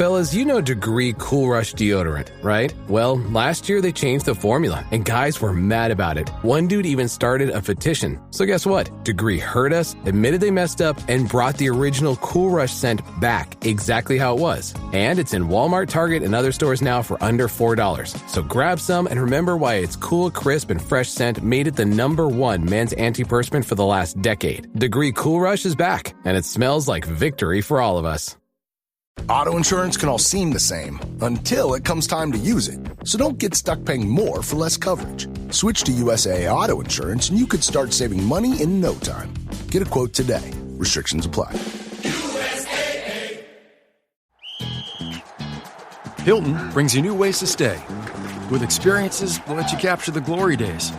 Fellas, you know Degree Cool Rush deodorant, right? Well, last year they changed the formula, and guys were mad about it. One dude even started a petition. So guess what? Degree heard us, admitted they messed up, and brought the original Cool Rush scent back exactly how it was. And it's in Walmart, Target, and other stores now for under $4. So grab some and remember why its cool, crisp, and fresh scent made it the #1 men's antiperspirant for the last decade. Degree Cool Rush is back, and it smells like victory for all of us. Auto insurance can all seem the same until it comes time to use it. So don't get stuck paying more for less coverage. Switch to USAA Auto Insurance and you could start saving money in no time. Get a quote today. Restrictions apply. USAA. Hilton brings you new ways to stay. With experiences that let you capture the glory days.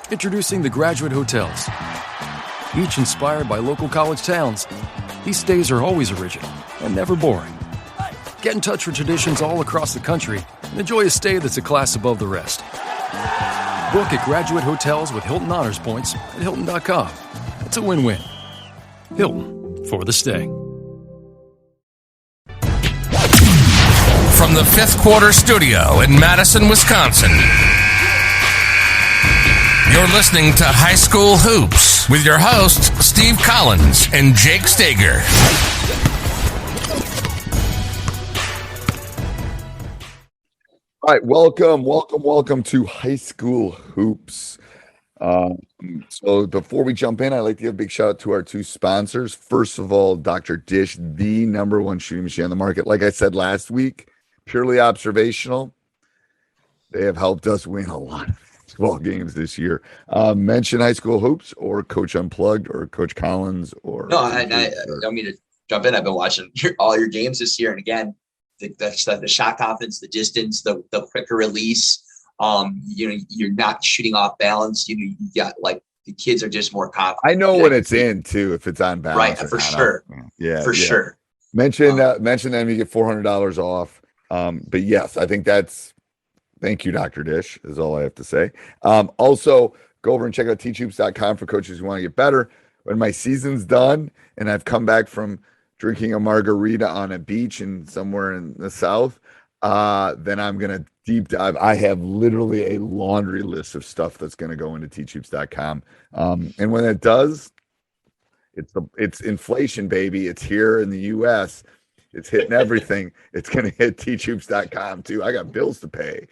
Introducing the Graduate Hotels. Each inspired by local college towns, these stays are always original and never boring. Get in touch with traditions all across the country and enjoy a stay that's a class above the rest. Book at Graduate Hotels with Hilton Honors Points at Hilton.com. It's a win-win. Hilton, for the stay. From the Fifth Quarter Studio in Madison, Wisconsin, you're listening to High School Hoops with your hosts, Steve Collins and Jake Stager. All right, welcome to High School Hoops. So before we jump in, I'd like to give a big shout out to our two sponsors. First of all, Dr. Dish, the #1 shooting machine on the market. Like I said last week, purely observational. They have helped us win a lot of basketball games this year. Mention High School Hoops or Coach Unplugged or Coach Collins or no. I don't mean to jump in. I've been watching all your games this year, and again, the shot confidence, the distance, the quicker release. You're not shooting off balance. You got like the kids are just more confident. I know when it's in too, if it's on balance. Right, for sure. Sure. Mention them, you get $400 off. But yes, I think thank you, Dr. Dish, is all I have to say. Also, go over and check out teachhoops.com for coaches who want to get better. When my season's done and I've come back from drinking a margarita on a beach and somewhere in the South, then I'm going to deep dive. I have literally a laundry list of stuff that's going to go into teachhoops.com. And when it does, it's inflation, baby. It's here in the U.S. It's hitting everything. It's going to hit teachhoops.com too. I got bills to pay.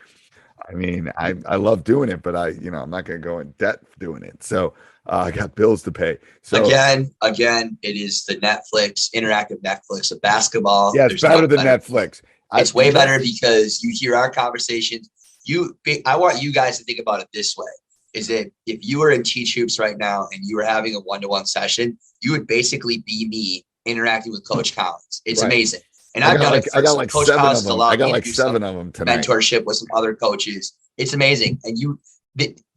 I mean, I love doing it, but I'm not going to go in debt doing it. So I got bills to pay. So again, it is the interactive Netflix of basketball. Yeah, it's better than Netflix. It's way better because you hear our conversations. I want you guys to think about it this way: is that if you were in Teach Hoops right now and you were having a one-to-one session, you would basically be me interacting with Coach Collins. It's amazing. And I got like Coach Collins to I got like 7 of them tonight. Mentorship with some other coaches. It's amazing. And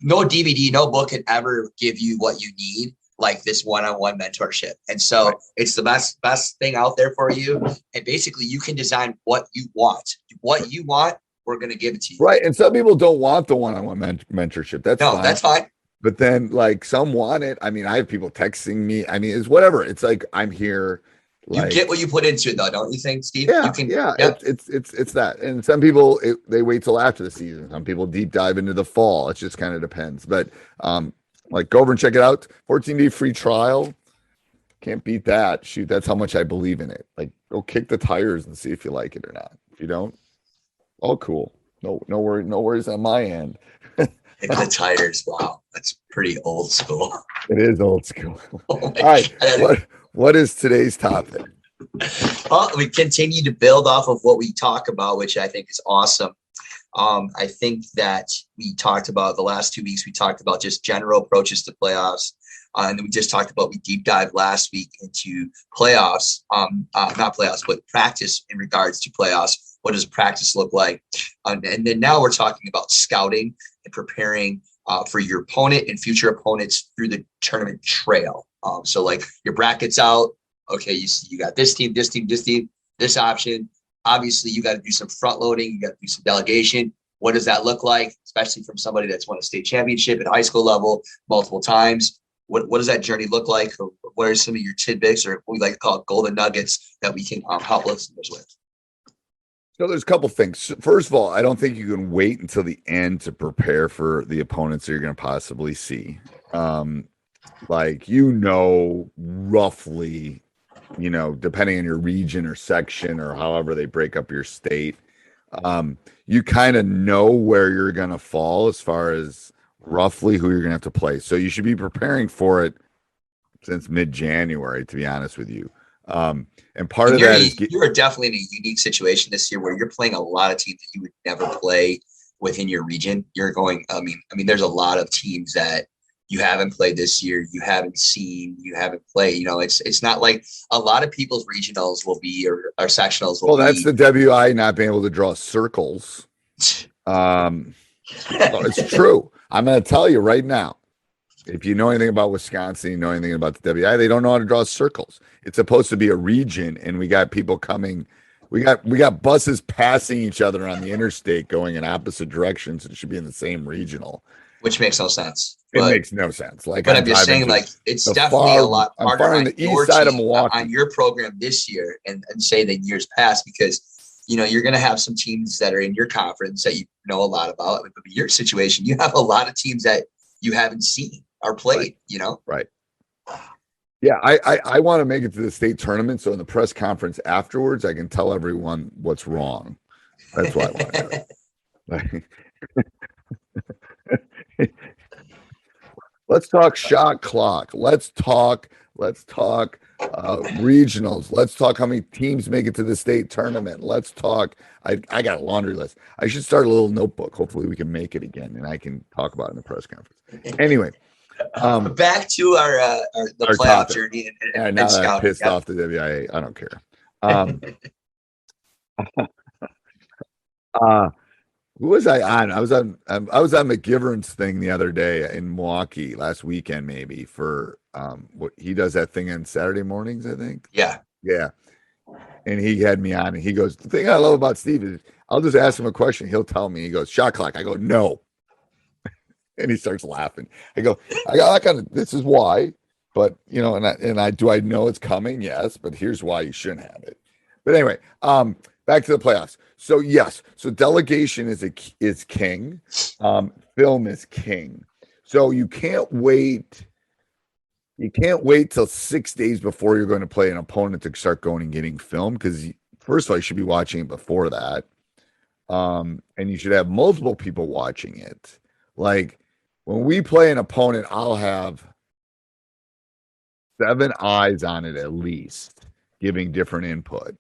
no DVD, no book can ever give you what you need like this one-on-one mentorship. And so it's the best thing out there for you. And basically you can design what you want. What you want, we're going to give it to you. Right. And some people don't want the one-on-one mentorship. That's fine. But then like some want it. I mean, I have people texting me. I mean, it's whatever. It's like, I'm here. You get what you put into it, though, don't you think, Steve? Yeah, it's that. And some people they wait till after the season. Some people deep dive into the fall. It just kind of depends. But like go over and check it out. 14-day free trial. Can't beat that. Shoot, that's how much I believe in it. Like go kick the tires and see if you like it or not. If you don't, all cool. No worries on my end. Kick the tires. Wow, that's pretty old school. It is old school. All right. What is today's topic? Well, we continue to build off of what we talk about, which I think is awesome. I think that we talked about the last 2 weeks, we talked about just general approaches to playoffs. And then we just talked about, we deep dived last week into playoffs, not playoffs, but practice in regards to playoffs. What does practice look like? And then now we're talking about scouting and preparing for your opponent and future opponents through the tournament trail. So like your bracket's out. Okay, you got this team, this option. Obviously, you got to do some front loading. You got to do some delegation. What does that look like, especially from somebody that's won a state championship at high school level multiple times? What does that journey look like? Or what are some of your tidbits, or what we like to call golden nuggets, that we can help listeners with? So there's a couple things. First of all, I don't think you can wait until the end to prepare for the opponents that you're going to possibly see. Like, roughly, depending on your region or section or however they break up your state, you kind of know where you're going to fall as far as roughly who you're going to have to play. So you should be preparing for it since mid-January, to be honest with you. And part of that is you're definitely in a unique situation this year where you're playing a lot of teams that you would never play within your region. You're going, I mean, there's a lot of teams that you haven't played this year, you haven't seen, you haven't played. It's not like a lot of people's regionals will be or sectionals will be. Well, that's the WI not being able to draw circles. It's true. I'm going to tell you right now. If you know anything about Wisconsin, you know anything about the WI, they don't know how to draw circles. It's supposed to be a region, and we got people coming. We got buses passing each other on the interstate going in opposite directions. It should be in the same regional. Which makes no sense. It makes no sense. Like, but I'm just saying, like, it's definitely a lot harder on the east side of Milwaukee on your program this year and say that years past, because you're going to have some teams that are in your conference that you know a lot about. But your situation, you have a lot of teams that you haven't seen or played. Right. Yeah, I want to make it to the state tournament, so in the press conference afterwards, I can tell everyone what's wrong. That's why I want to do it. Let's talk shot clock. Let's talk regionals. Let's talk how many teams make it to the state tournament. Let's talk. I got a laundry list. I should start a little notebook. Hopefully we can make it again, and I can talk about it in the press conference. Anyway. Back to our playoff topic. Journey and now that I'm pissed off the WIA, I don't care. Who was I on? I was on McGivern's thing the other day in Milwaukee last weekend, maybe for what he does that thing on Saturday mornings, I think. Yeah. And he had me on, and he goes, "The thing I love about Steve is I'll just ask him a question, he'll tell me." He goes, "Shot clock." I go, "No." And he starts laughing. I go, this is why, but do I know it's coming? Yes, but here's why you shouldn't have it. But anyway, back to the playoffs. So yes, so delegation is king. Film is king. So you can't wait. You can't wait till 6 days before you're going to play an opponent to start going and getting film, because first of all, you should be watching it before that, and you should have multiple people watching it. Like, when we play an opponent, I'll have 7 eyes on it at least, giving different input.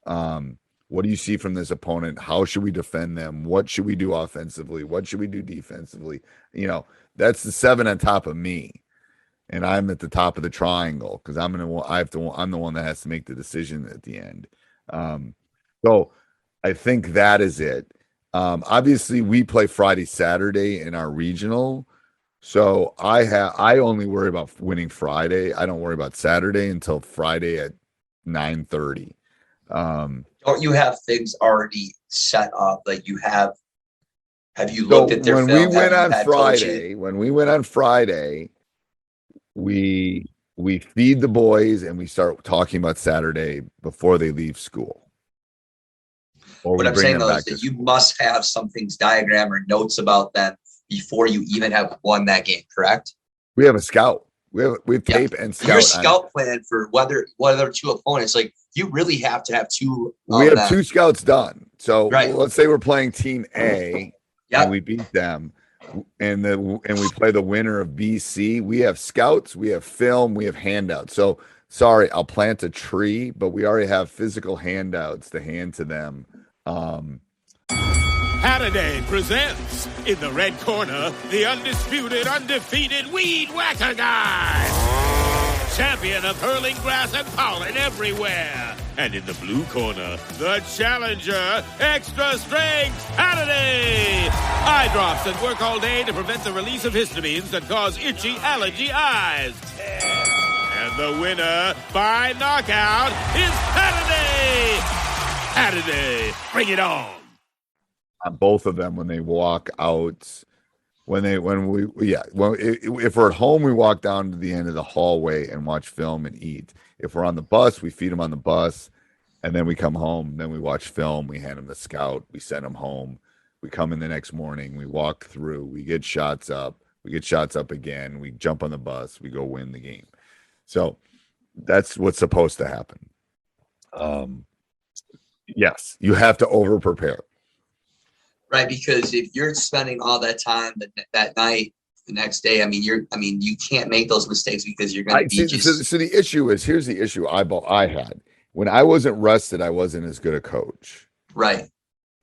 What do you see from this opponent? How should we defend them? What should we do offensively? What should we do defensively? That's the 7 on top of me, and I'm at the top of the triangle because I'm the one that has to make the decision at the end. So I think that is it. Obviously we play Friday, Saturday in our regional. So I only worry about winning Friday. I don't worry about Saturday until Friday at 9:30. Don't you have things already set up? Like have you looked at their film? When we went on Friday, we feed the boys and we start talking about Saturday before they leave school. What I'm saying though is that you must have some things, diagram or notes about them before you even have won that game, correct? We have a scout. We have tape and scout. Your scout plan for whether 2 opponents, like you really have to have 2. We have 2 scouts done. So let's say we're playing team A and we beat them, and we play the winner of BC. We have scouts, we have film, we have handouts. So sorry, I'll plant a tree, but we already have physical handouts to hand to them. Saturday presents in the red corner the undisputed, undefeated weed whacker guy, champion of hurling grass and pollen everywhere. And in the blue corner, the challenger, extra strength Saturday. Eye drops that work all day to prevent the release of histamines that cause itchy allergy eyes. And the winner by knockout is Saturday. Saturday, bring it on. On both of them when they walk out, if we're at home, we walk down to the end of the hallway and watch film and eat. If we're on the bus, we feed them on the bus. And then we come home, then we watch film, we hand them the scout, we send them home. We come in the next morning, we walk through, we get shots up again, we jump on the bus, we go win the game. So that's what's supposed to happen. Yes, you have to over prepare. Right, because if you're spending all that time that night, the next day, you can't make those mistakes because you're going to be just. So the issue is, here's the issue I had. When I wasn't rested, I wasn't as good a coach. Right.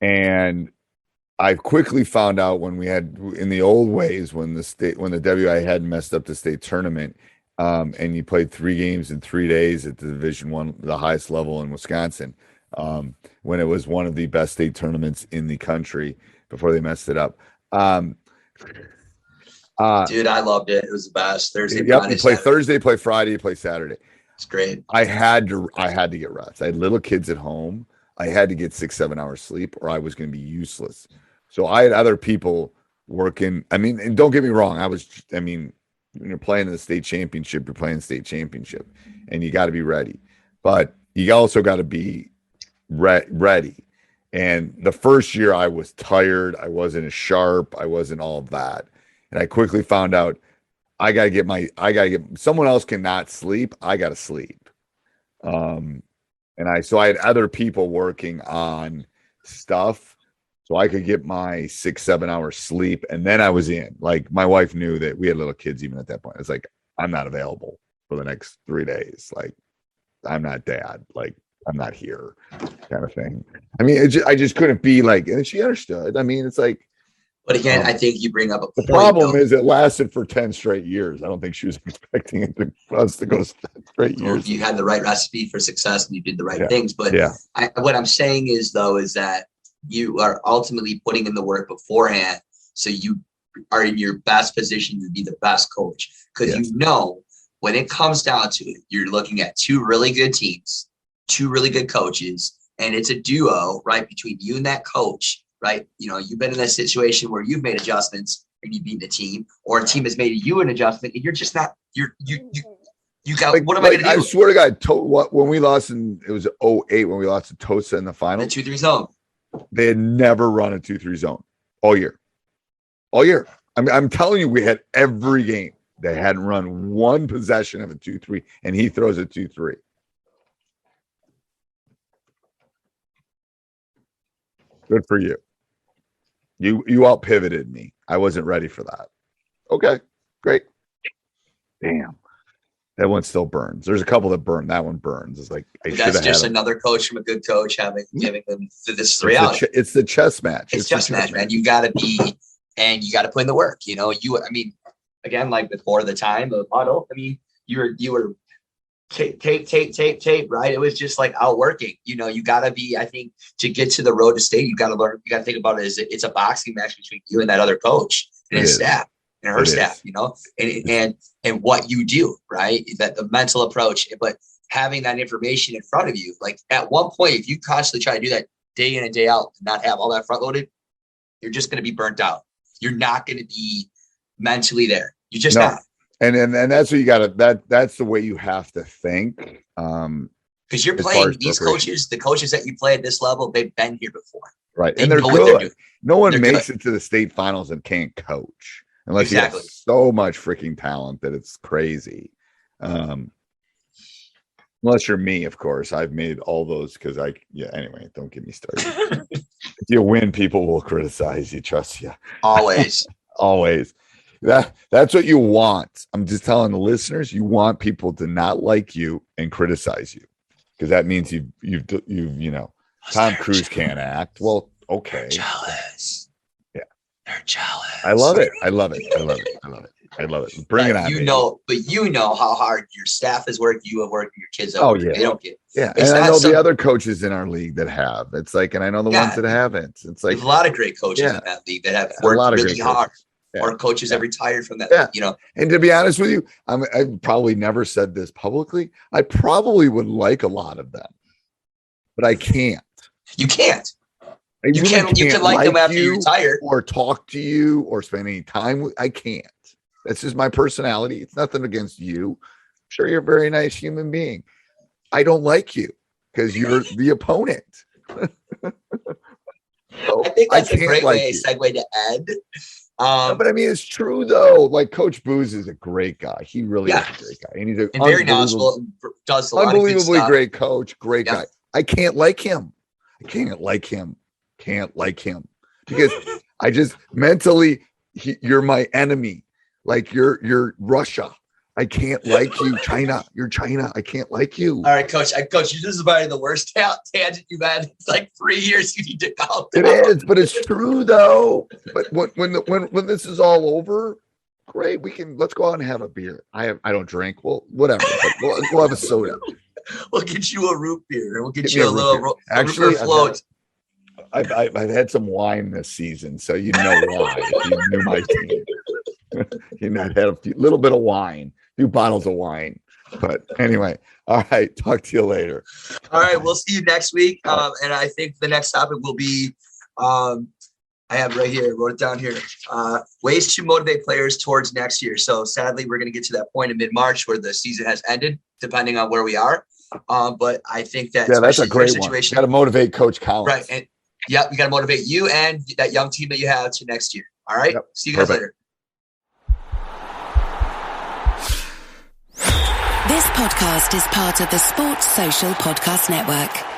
And I quickly found out when we had, in the old ways, when the WI had messed up the state tournament, and you played 3 games in 3 days at the Division I, the highest level in Wisconsin, when it was one of the best state tournaments in the country before they messed it up. Dude, I loved it. It was the best. Thursday, Yep, Friday, you play Saturday. Thursday, play Friday, you play Saturday. It's great. I had to get rest. I had little kids at home. I had to get 6-7 hours sleep, or I was going to be useless. So I had other people working. I mean, and don't get me wrong. When you're playing in the state championship, you're playing the state championship, and you got to be ready. But you also got to be ready. And the first year I was tired. I wasn't as sharp. I wasn't all of that. And I quickly found out someone else cannot sleep. I got to sleep. So I had other people working on stuff so I could get my 6-7 hours sleep. And then I was in. Like, my wife knew that we had little kids even at that point. It's like, I'm not available for the next 3 days. Like, I'm not dad. Like, I'm not here, kind of thing. I mean, I just couldn't be like, and she understood. I mean, it's like, but again, I think you bring up a point. The problem is it lasted for 10 straight years. I don't think she was expecting us to go 10 straight years. You had the right recipe for success and you did the right things. But what I'm saying is that you are ultimately putting in the work beforehand, so you are in your best position to be the best coach. Because when it comes down to it, you're looking at 2 really good teams, 2 really good coaches, and it's a duo, right, between you and that coach. Right. You've been in that situation where you've made adjustments and you've beaten a team, or a team has made you an adjustment and you're just not, you got, like, what am I going to do? I swear to God, when we lost it was 2008, when we lost to Tosa in the final. The 2-3 zone. They had never run a 2-3 zone all year. I'm telling you, we had every game. They hadn't run one possession of a 2-3, and he throws a 2-3. Good for you. You out pivoted me. I wasn't ready for that. Okay, great. Damn, that one still burns. There's a couple that burn. That one burns. It's like that's just another coach from a good coach giving them this reality. It's the chess match. It's chess match, man. You got to be, and you got to put in the work. Again, like before the time of huddle. You were tape, right? It was just like outworking. You got to be, I think, to get to the road to state, you got to learn, you got to think about it as it's a boxing match between you and that other coach and his staff and her staff, and what you do, right? That the mental approach, but having that information in front of you, like at one point, if you constantly try to do that day in and day out, and not have all that front loaded, you're just going to be burnt out. You're not going to be mentally there. You're just not. And that's what you got to, that's the way you have to think. Because you're playing these coaches, the coaches that you play at this level, they've been here before. Right. And they're good. No one makes it to the state finals and can't coach unless you have so much freaking talent that it's crazy. Unless you're me, of course. I've made all those because anyway, don't get me started. If you win, people will criticize you. Trust you. Always. Always. That's what you want. I'm just telling the listeners, you want people to not like you and criticize you, because that means you've Tom Cruise can't act. Well, okay. They're jealous. Yeah. They're jealous. I love it. Bring it on. But how hard your staff has worked, you have worked, your kids have worked. They don't get. Yeah. And I know the other coaches in our league that have. It's like, and I know the ones that haven't. It's like there's a lot of great coaches in that league that have worked really hard. Or coaches have retired from that, And to be honest with you, I've probably never said this publicly. I probably would like a lot of them, but I can't. You can't. You can like them after you retire, or talk to you, or spend any time with. I can't. That's just my personality. It's nothing against you. I'm sure you're a very nice human being. I don't like you, because you're the opponent. So I think that's a great like segue to end. No, but I mean, it's true though. Like Coach Booz is a great guy. He really is a great guy, and he's a very knowledgeable. And does a lot unbelievably of good stuff. great coach, great guy. I can't like him. Can't like him because I just mentally, you're my enemy. Like you're Russia. I can't like you, China. You're China. I can't like you. All right, Coach. Coach, this is probably the worst tangent you've had. It's like 3 years. You need to calm down. It is, but it's true though. But when this is all over, great. Let's go out and have a beer. I don't drink. Well, whatever. But we'll have a soda. We'll get you a root beer. We'll get you a little Actually, root beer float. I've had some wine this season, so you know why. If you knew my team. You had a little bit of wine. 2 bottles of wine. But anyway, all right. Talk to you later. All right. We'll see you next week. And I think the next topic will be, I have right here, wrote it down here, ways to motivate players towards next year. So sadly, we're going to get to that point in mid-March where the season has ended, depending on where we are. But I think that that's a great situation. Got to motivate Coach Collins. Right. And we got to motivate you and that young team that you have to next year. All right. Yep. See you guys later. This podcast is part of the Sports Social Podcast Network.